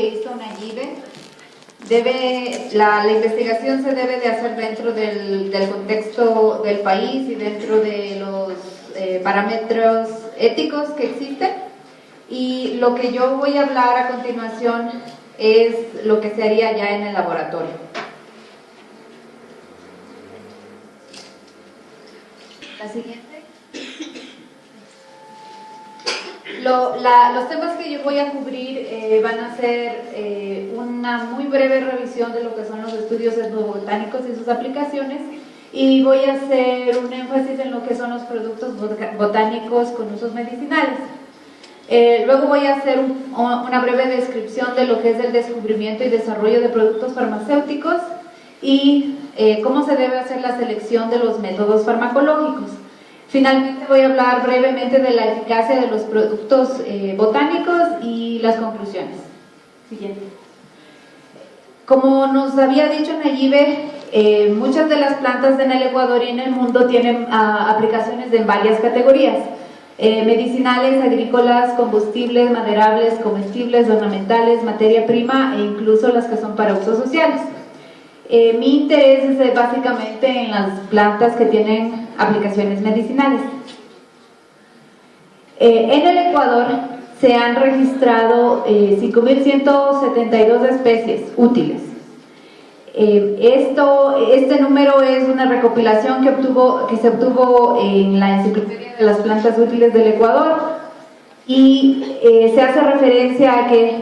hizo Nayibe, la investigación se debe de hacer dentro del contexto del país y dentro de los parámetros éticos que existen, y lo que yo voy a hablar a continuación es lo que se haría ya en el laboratorio. La siguiente. Los temas que yo voy a cubrir van a ser una muy breve revisión de lo que son los estudios etnobotánicos y sus aplicaciones, y voy a hacer un énfasis en lo que son los productos botánicos con usos medicinales. Luego voy a hacer una breve descripción de lo que es el descubrimiento y desarrollo de productos farmacéuticos y cómo se debe hacer la selección de los métodos farmacológicos. Finalmente voy a hablar brevemente de la eficacia de los productos botánicos y las conclusiones. Siguiente. Como nos había dicho Nayibe, muchas de las plantas en el Ecuador y en el mundo tienen aplicaciones en varias categorías: medicinales, agrícolas, combustibles, maderables, comestibles, ornamentales, materia prima e incluso las que son para usos sociales. Mi interés es básicamente en las plantas que tienen aplicaciones medicinales. En el Ecuador se han registrado 5.172 especies útiles. Este número es una recopilación que se obtuvo en la Enciclopedia de las Plantas Útiles del Ecuador, y se hace referencia a que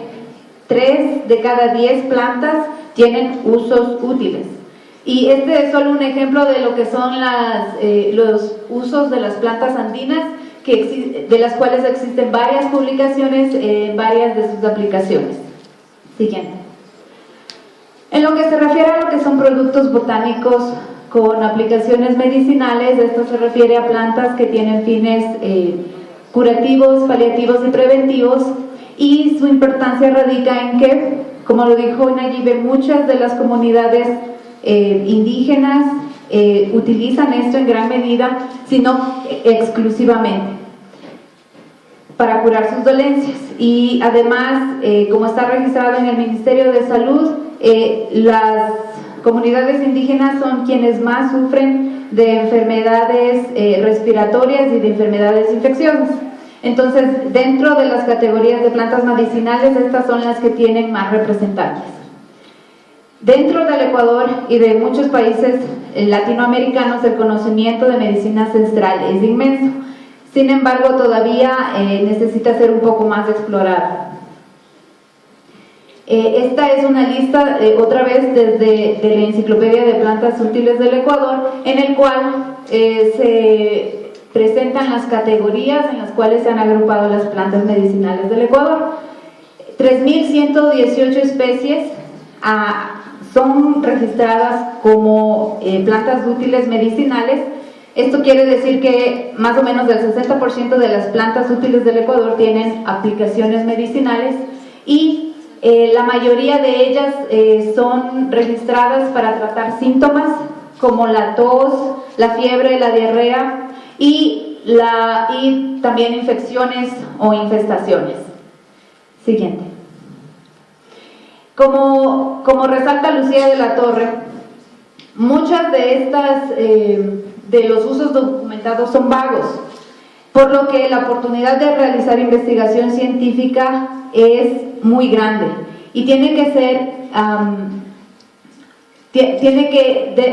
3 de cada 10 plantas tienen usos útiles. Y este es solo un ejemplo de lo que son los usos de las plantas andinas, de las cuales existen varias publicaciones en varias de sus aplicaciones. Siguiente. En lo que se refiere a lo que son productos botánicos con aplicaciones medicinales, esto se refiere a plantas que tienen fines curativos, paliativos y preventivos, y su importancia radica en que, como lo dijo Nayibe, muchas de las comunidades indígenas utilizan esto en gran medida, sino exclusivamente, para curar sus dolencias. Y además, como está registrado en el Ministerio de Salud, las comunidades indígenas son quienes más sufren de enfermedades respiratorias y de enfermedades infecciosas. Entonces, dentro de las categorías de plantas medicinales, estas son las que tienen más representantes. Dentro del Ecuador y de muchos países latinoamericanos, el conocimiento de medicina ancestral es inmenso. Sin embargo, todavía necesita ser un poco más explorado. Esta es una lista, otra vez desde la Enciclopedia de Plantas Útiles del Ecuador, en el cual se presentan las categorías en las cuales se han agrupado las plantas medicinales del Ecuador. 3.118 especies son registradas como plantas útiles medicinales. Esto quiere decir que más o menos el 60% de las plantas útiles del Ecuador tienen aplicaciones medicinales, y la mayoría de ellas son registradas para tratar síntomas como la tos, la fiebre, la diarrea y también infecciones o infestaciones. Siguiente. Como resalta Lucía de la Torre, muchas de estas de los usos documentados son vagos, por lo que la oportunidad de realizar investigación científica es muy grande y tiene que ser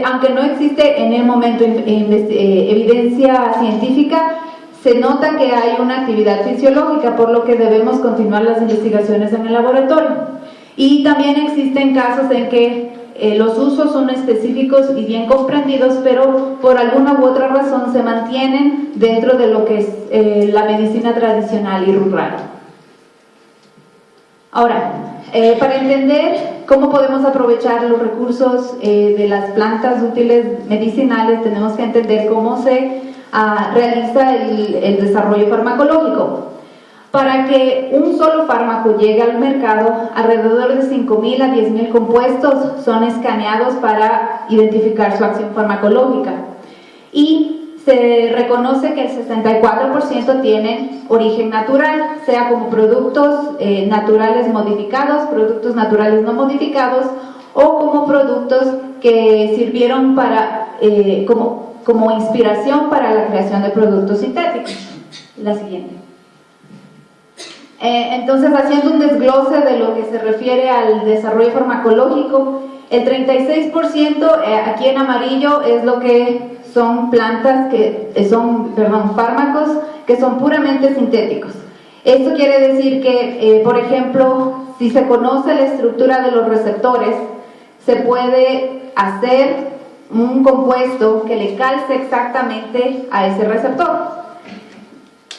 aunque no existe en el momento evidencia científica, se nota que hay una actividad fisiológica, por lo que debemos continuar las investigaciones en el laboratorio. Y también existen casos en que los usos son específicos y bien comprendidos, pero por alguna u otra razón se mantienen dentro de lo que es la medicina tradicional y rural. Ahora, para entender cómo podemos aprovechar los recursos de las plantas útiles medicinales, tenemos que entender cómo se realiza el desarrollo farmacológico. Para que un solo fármaco llegue al mercado, alrededor de 5.000 a 10.000 compuestos son escaneados para identificar su acción farmacológica. Y se reconoce que el 64% tienen origen natural, sea como productos naturales modificados, productos naturales no modificados, o como productos que sirvieron para, como inspiración para la creación de productos sintéticos. La siguiente. Entonces, haciendo un desglose de lo que se refiere al desarrollo farmacológico, el 36% aquí en amarillo es lo que son plantas fármacos que son puramente sintéticos. Esto quiere decir que, por ejemplo, si se conoce la estructura de los receptores, se puede hacer un compuesto que le calce exactamente a ese receptor.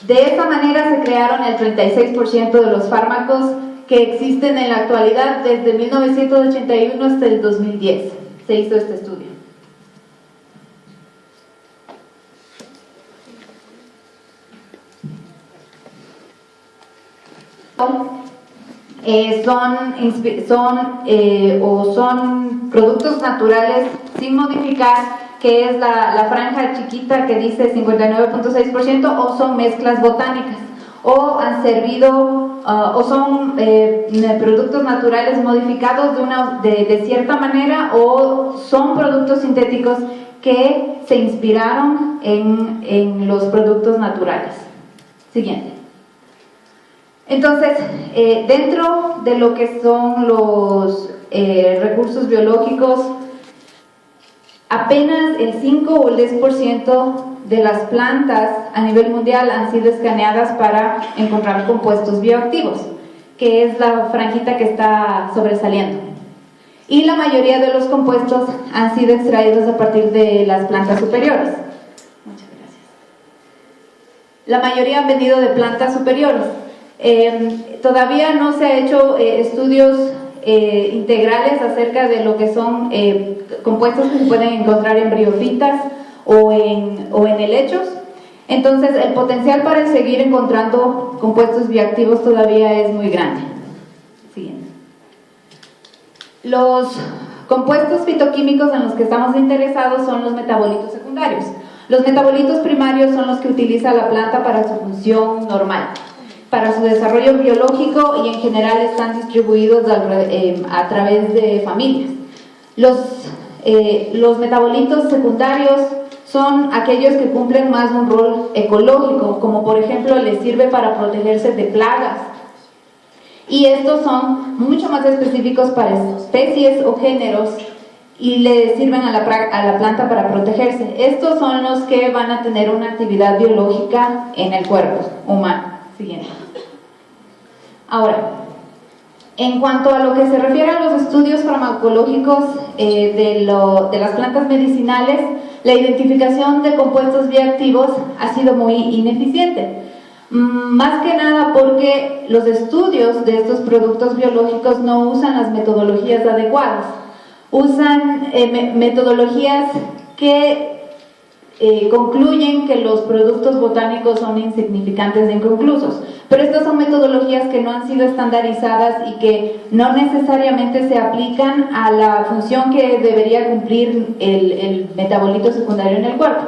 De esta manera se crearon el 36% de los fármacos que existen en la actualidad desde 1981 hasta el 2010. Se hizo este estudio. Son productos naturales sin modificar, que es la franja chiquita que dice 59.6%, o son mezclas botánicas, o han servido, o son productos naturales modificados de cierta manera, o son productos sintéticos que se inspiraron en los productos naturales. Siguiente. Entonces, dentro de lo que son los recursos biológicos, apenas el 5 o el 10% de las plantas a nivel mundial han sido escaneadas para encontrar compuestos bioactivos, que es la franjita que está sobresaliendo. Y la mayoría de los compuestos han sido extraídos a partir de las plantas superiores. Muchas gracias. La mayoría han venido de plantas superiores. Todavía no se ha hecho estudios integrales acerca de lo que son compuestos que se pueden encontrar en briofitas o en helechos. Entonces el potencial para seguir encontrando compuestos bioactivos todavía es muy grande. Siguiente. Los compuestos fitoquímicos en los que estamos interesados son los metabolitos secundarios. Los metabolitos primarios son los que utiliza la planta para su función normal, para su desarrollo biológico, y en general están distribuidos a través de familias. Los metabolitos secundarios son aquellos que cumplen más un rol ecológico, como por ejemplo les sirve para protegerse de plagas, y estos son mucho más específicos para especies o géneros y le sirven a la planta para protegerse. Estos son los que van a tener una actividad biológica en el cuerpo humano. Siguiente. Ahora, en cuanto a lo que se refiere a los estudios farmacológicos de las plantas medicinales, la identificación de compuestos bioactivos ha sido muy ineficiente. Más que nada porque los estudios de estos productos biológicos no usan las metodologías adecuadas. Usan metodologías que concluyen que los productos botánicos son insignificantes e inconclusos, pero estas son metodologías que no han sido estandarizadas y que no necesariamente se aplican a la función que debería cumplir el metabolito secundario en el cuerpo,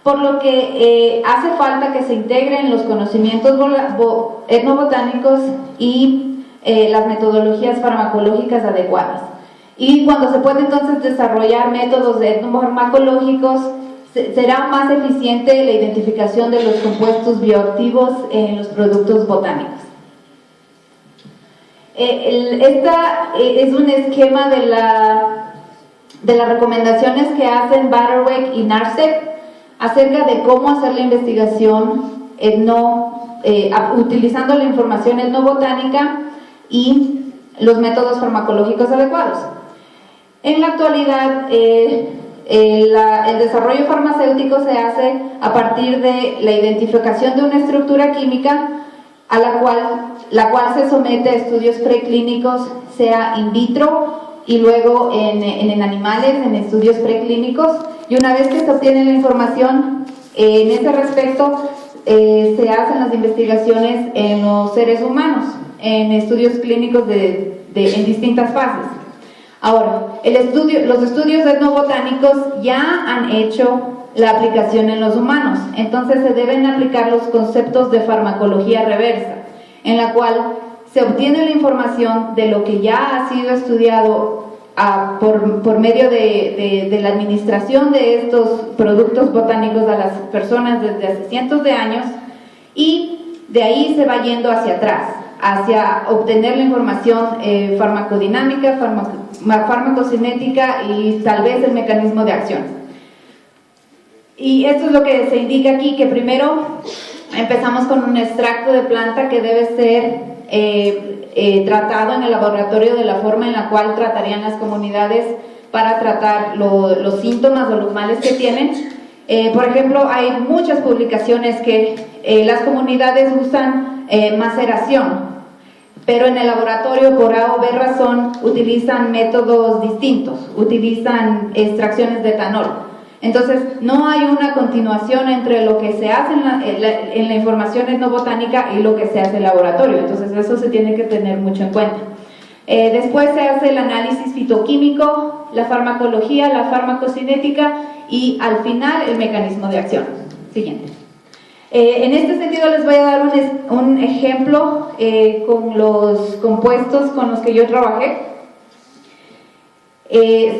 por lo que hace falta que se integren los conocimientos etnobotánicos y las metodologías farmacológicas adecuadas. Y cuando se puede entonces desarrollar métodos etnofarmacológicos, será más eficiente la identificación de los compuestos bioactivos en los productos botánicos. Esta es un esquema de las recomendaciones que hacen Butterworth y Narsec acerca de cómo hacer la investigación utilizando la información etnobotánica y los métodos farmacológicos adecuados. En la actualidad, el desarrollo farmacéutico se hace a partir de la identificación de una estructura química a la cual se somete a estudios preclínicos, sea in vitro y luego en animales, en estudios preclínicos, y una vez que se obtiene la información en ese respecto, se hacen las investigaciones en los seres humanos, en estudios clínicos en distintas fases. Ahora, los estudios etnobotánicos ya han hecho la aplicación en los humanos. Entonces se deben aplicar los conceptos de farmacología reversa, en la cual se obtiene la información de lo que ya ha sido estudiado por medio de la administración de estos productos botánicos a las personas desde hace cientos de años, y de ahí se va yendo hacia atrás, hacia obtener la información farmacodinámica, farmacocinética y tal vez el mecanismo de acción. Y esto es lo que se indica aquí, que primero empezamos con un extracto de planta que debe ser tratado en el laboratorio de la forma en la cual tratarían las comunidades para tratar los síntomas o los males que tienen. Por ejemplo, hay muchas publicaciones que las comunidades usan maceración, pero en el laboratorio por A o B razón utilizan métodos distintos, utilizan extracciones de etanol. Entonces, no hay una continuación entre lo que se hace en la información etnobotánica y lo que se hace en el laboratorio. Entonces, eso se tiene que tener mucho en cuenta. Después se hace el análisis fitoquímico, la farmacología, la farmacocinética y al final el mecanismo de acción. Siguiente. En este sentido les voy a dar un ejemplo con los compuestos con los que yo trabajé.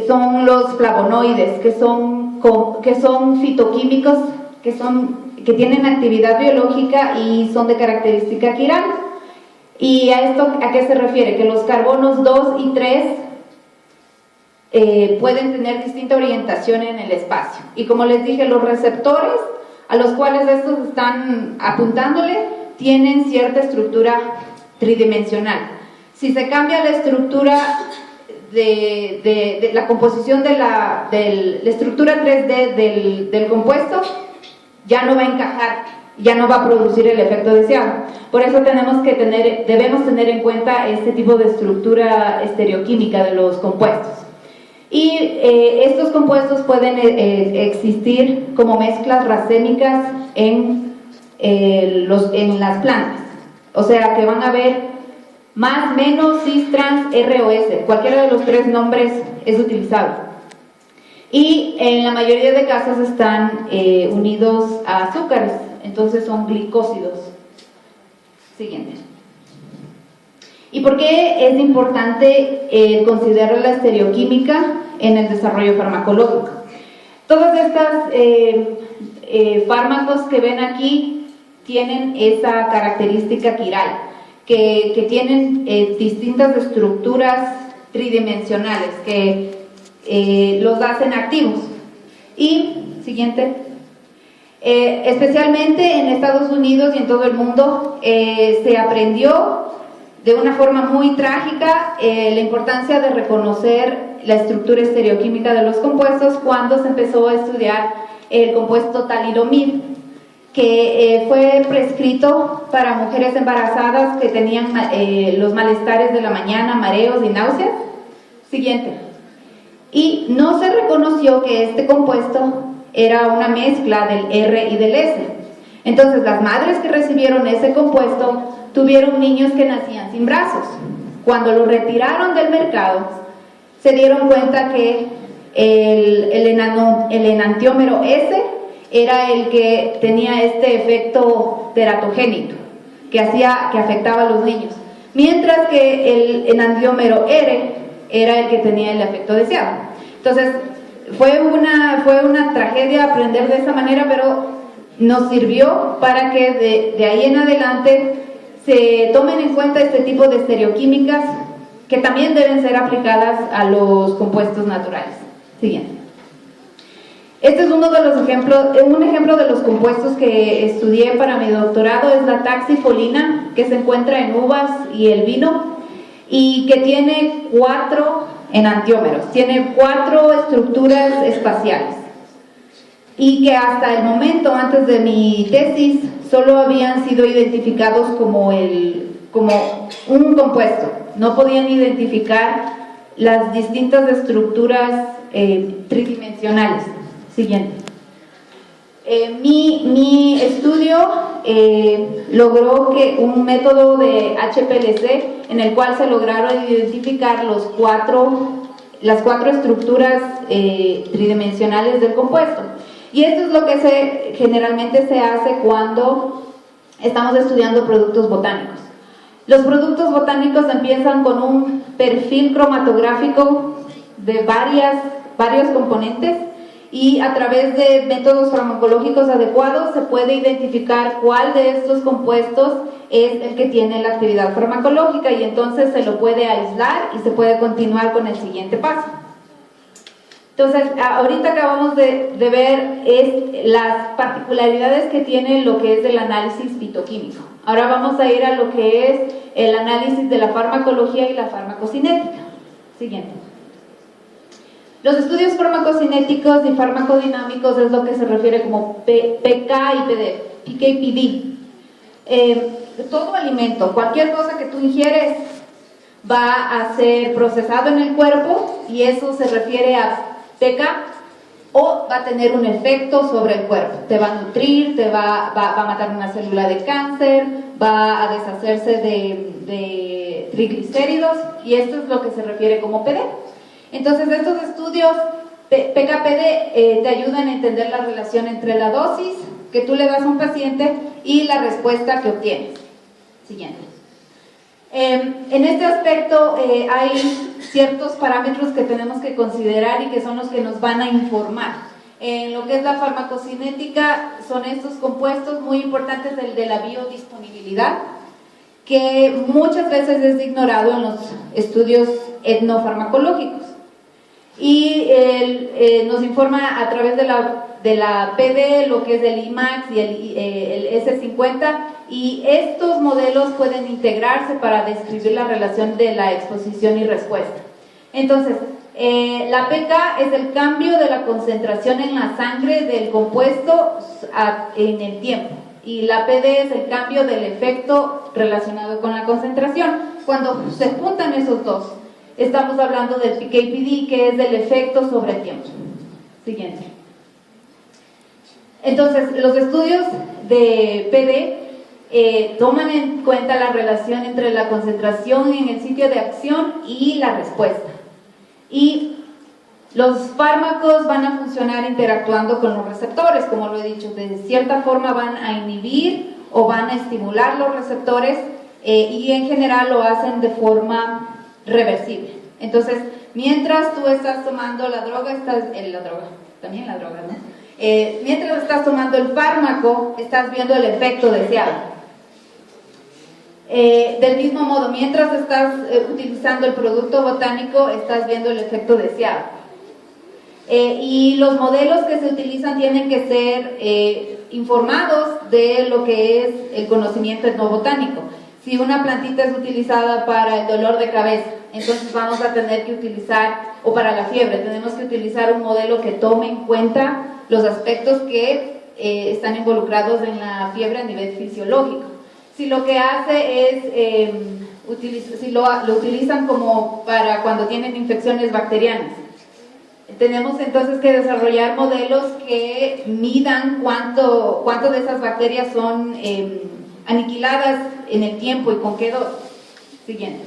Son los flavonoides, que son fitoquímicos, que tienen actividad biológica y son de característica quiral. ¿Y a esto a qué se refiere? Que los carbonos 2 y 3 pueden tener distinta orientación en el espacio. Y como les dije, los receptores a los cuales estos están apuntándole tienen cierta estructura tridimensional. Si se cambia la estructura de la composición de la estructura 3D del compuesto, ya no va a encajar, ya no va a producir el efecto deseado. Por eso debemos tener en cuenta este tipo de estructura estereoquímica de los compuestos. Y estos compuestos pueden existir como mezclas racémicas en las plantas, o sea que van a haber más, menos, cis, trans, R o S, cualquiera de los tres nombres es utilizable. Y en la mayoría de casos están unidos a azúcares, entonces son glicósidos. Siguiente. ¿Y por qué es importante considerar la estereoquímica en el desarrollo farmacológico? Todas estas fármacos que ven aquí tienen esa característica quiral, que tienen distintas estructuras tridimensionales que los hacen activos. Y, siguiente, especialmente en Estados Unidos y en todo el mundo se aprendió de una forma muy trágica la importancia de reconocer la estructura estereoquímica de los compuestos cuando se empezó a estudiar el compuesto talidomid, que fue prescrito para mujeres embarazadas que tenían los malestares de la mañana, mareos y náuseas. Siguiente. Y no se reconoció que este compuesto era una mezcla del R y del S. Entonces las madres que recibieron ese compuesto tuvieron niños que nacían sin brazos. Cuando lo retiraron del mercado, se dieron cuenta que el enantiómero S era el que tenía este efecto teratogénico que afectaba a los niños, mientras que el enantiómero R era el que tenía el efecto deseado. Entonces fue una tragedia aprender de esa manera, pero nos sirvió para que de ahí en adelante se tomen en cuenta este tipo de estereoquímicas que también deben ser aplicadas a los compuestos naturales. Siguiente. Este es uno de los ejemplos, un ejemplo de los compuestos que estudié para mi doctorado, es la taxifolina, que se encuentra en uvas y el vino, y que tiene 4 enantiómeros, tiene 4 estructuras espaciales, y que hasta el momento, antes de mi tesis, solo habían sido identificados como un compuesto. No podían identificar las distintas estructuras tridimensionales. Siguiente. Mi estudio logró que un método de HPLC en el cual se lograron identificar las 4 estructuras tridimensionales del compuesto. Y esto es lo que generalmente se hace cuando estamos estudiando productos botánicos. Los productos botánicos empiezan con un perfil cromatográfico de varios componentes, y a través de métodos farmacológicos adecuados se puede identificar cuál de estos compuestos es el que tiene la actividad farmacológica, y entonces se lo puede aislar y se puede continuar con el siguiente paso. Entonces, ahorita acabamos de ver las particularidades que tiene lo que es el análisis fitoquímico. Ahora vamos a ir a lo que es el análisis de la farmacología y la farmacocinética. Siguiente. Los estudios farmacocinéticos y farmacodinámicos es lo que se refiere como PK y PD, PK/PD. Todo alimento, cualquier cosa que tú ingieres va a ser procesado en el cuerpo, y eso se refiere a PK, o va a tener un efecto sobre el cuerpo. Te va a nutrir, va a matar una célula de cáncer, va a deshacerse de triglicéridos, y esto es lo que se refiere como PD. Entonces, estos estudios PK/PD te ayudan a entender la relación entre la dosis que tú le das a un paciente y la respuesta que obtienes. Siguiente. En este aspecto hay ciertos parámetros que tenemos que considerar y que son los que nos van a informar. En lo que es la farmacocinética son estos compuestos muy importantes, el de la biodisponibilidad, que muchas veces es ignorado en los estudios etnofarmacológicos. Y nos informa a través de la PD lo que es el IMAX y el S50, y estos modelos pueden integrarse para describir la relación de la exposición y respuesta. Entonces, la PK es el cambio de la concentración en la sangre del compuesto en el tiempo, y la PD es el cambio del efecto relacionado con la concentración. Cuando se juntan esos dos, estamos hablando del PK/PD, que es del efecto sobre el tiempo. Siguiente. Entonces, los estudios de PD toman en cuenta la relación entre la concentración en el sitio de acción y la respuesta. Y los fármacos van a funcionar interactuando con los receptores, como lo he dicho, de cierta forma van a inhibir o van a estimular los receptores, y en general lo hacen de forma reversible. Entonces, mientras tú estás tomando la droga, ¿no? Mientras estás tomando el fármaco, estás viendo el efecto deseado. Del mismo modo, mientras estás utilizando el producto botánico, estás viendo el efecto deseado. Y los modelos que se utilizan tienen que ser informados de lo que es el conocimiento etnobotánico. Si una plantita es utilizada para el dolor de cabeza, entonces vamos a tener que utilizar, o para la fiebre, tenemos que utilizar un modelo que tome en cuenta los aspectos que están involucrados en la fiebre a nivel fisiológico. Si lo que hace es, si lo utilizan como para cuando tienen infecciones bacterianas, tenemos entonces que desarrollar modelos que midan cuánto de esas bacterias son aniquiladas en el tiempo y con qué dosis. Siguiente.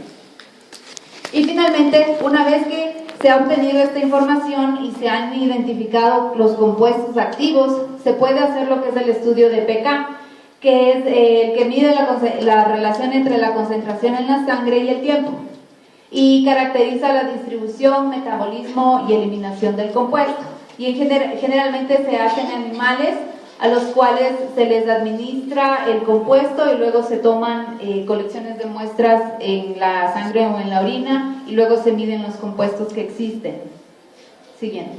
Y finalmente, una vez que se ha obtenido esta información y se han identificado los compuestos activos, se puede hacer lo que es el estudio de PK, que es el que mide la relación entre la concentración en la sangre y el tiempo, y caracteriza la distribución, metabolismo y eliminación del compuesto. Y generalmente se hace en animales a los cuales se les administra el compuesto, y luego se toman colecciones de muestras en la sangre o en la orina, y luego se miden los compuestos que existen. Siguiente.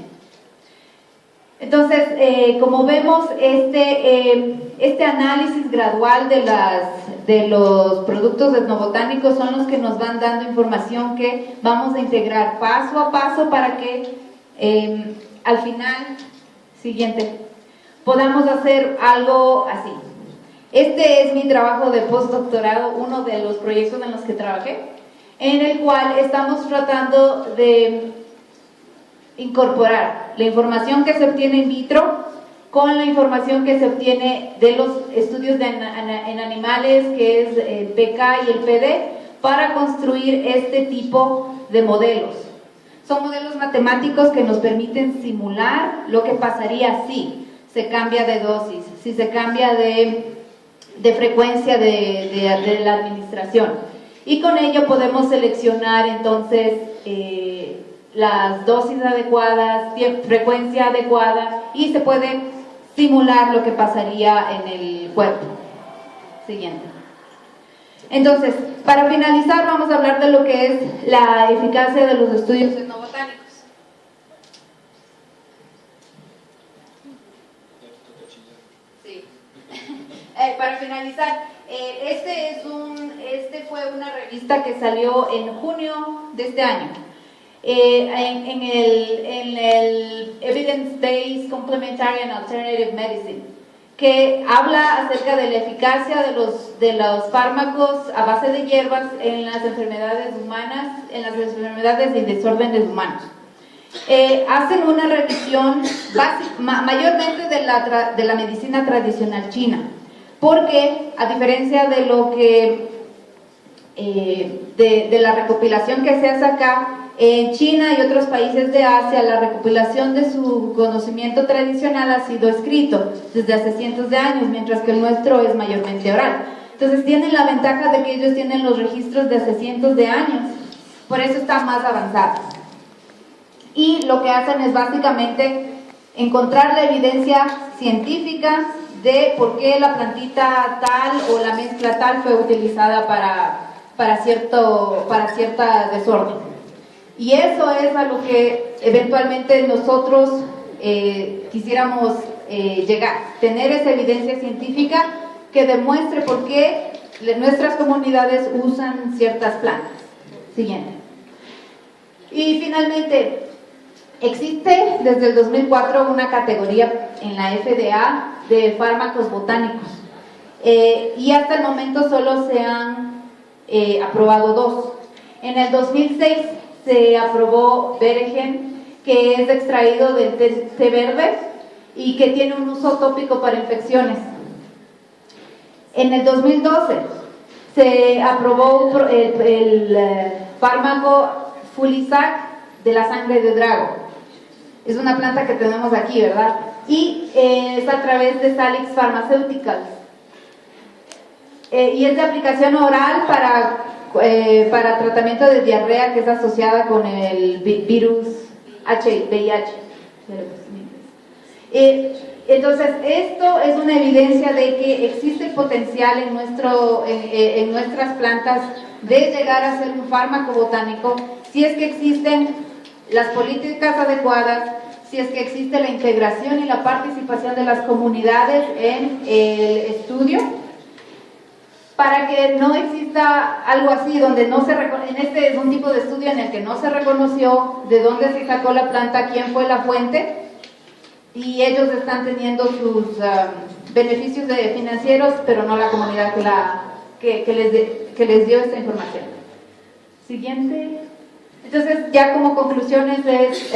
Entonces, como vemos, este análisis gradual de los productos etnobotánicos son los que nos van dando información que vamos a integrar paso a paso para que al final, siguiente, podamos hacer algo así. Este es mi trabajo de postdoctorado, uno de los proyectos en los que trabajé, en el cual estamos tratando de incorporar la información que se obtiene in vitro con la información que se obtiene de los estudios en animales, que es el PK y el PD, para construir este tipo de modelos. Son modelos matemáticos que nos permiten simular lo que pasaría si se cambia de dosis, si se cambia de frecuencia de la administración. Y con ello podemos seleccionar entonces las dosis adecuadas, frecuencia adecuada, y se puede simular lo que pasaría en el cuerpo. Siguiente. Entonces, para finalizar, vamos a hablar de lo que es la eficacia de los estudios etnobotánicos. Sí. Para finalizar, este fue una revista que salió en junio de este año. En el Evidence-Based Complementary and Alternative Medicine, que habla acerca de la eficacia de los fármacos a base de hierbas en las enfermedades humanas, en las enfermedades y desórdenes humanos. Hacen una revisión mayormente de la medicina tradicional china, porque a diferencia de lo que de la recopilación que se hace acá, en China y otros países de Asia, la recopilación de su conocimiento tradicional ha sido escrito desde hace cientos de años, mientras que el nuestro es mayormente oral. Entonces tienen la ventaja de que ellos tienen los registros de hace cientos de años, por eso están más avanzados. Y lo que hacen es básicamente encontrar la evidencia científica de por qué la plantita tal o la mezcla tal fue utilizada para cierta desorden. Y eso es a lo que eventualmente nosotros quisiéramos llegar, tener esa evidencia científica que demuestre por qué nuestras comunidades usan ciertas plantas. Siguiente. Y finalmente, existe desde el 2004 una categoría en la FDA de fármacos botánicos, y hasta el momento solo se han aprobado 2. En el 2006 se aprobó Bergen, que es extraído del té verde y que tiene un uso tópico para infecciones. En el 2012 se aprobó el fármaco Fulisac de la sangre de drago. Es una planta que tenemos aquí, ¿verdad? Y es a través de Salix Pharmaceuticals. Y es de aplicación oral para tratamiento de diarrea que es asociada con el virus VIH. Entonces, esto es una evidencia de que existe el potencial en nuestras plantas de llegar a ser un fármaco botánico, si es que existen las políticas adecuadas, si es que existe la integración y la participación de las comunidades en el estudio, para que no exista algo así donde no se en este es un tipo de estudio en el que no se reconoció de dónde se sacó la planta, quién fue la fuente, y ellos están teniendo sus beneficios financieros, pero no la comunidad que les dio esta información. Siguiente. Entonces, ya como conclusiones es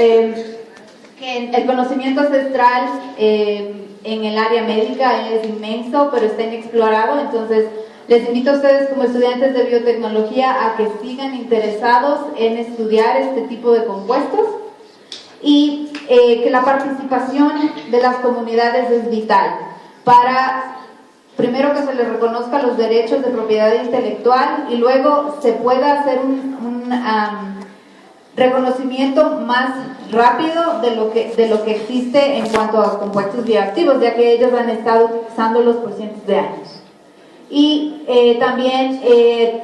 que el conocimiento ancestral en el área médica es inmenso, pero está inexplorado. Entonces les invito a ustedes como estudiantes de biotecnología a que sigan interesados en estudiar este tipo de compuestos, y que la participación de las comunidades es vital para, primero, que se les reconozca los derechos de propiedad intelectual, y luego se pueda hacer un reconocimiento más rápido de lo que existe en cuanto a compuestos bioactivos, ya que ellos han estado usándolos por cientos de años. Y también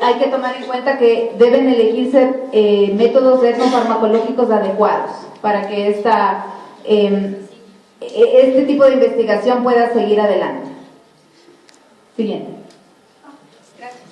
hay que tomar en cuenta que deben elegirse métodos etnofarmacológicos adecuados para que este tipo de investigación pueda seguir adelante. Siguiente. Gracias.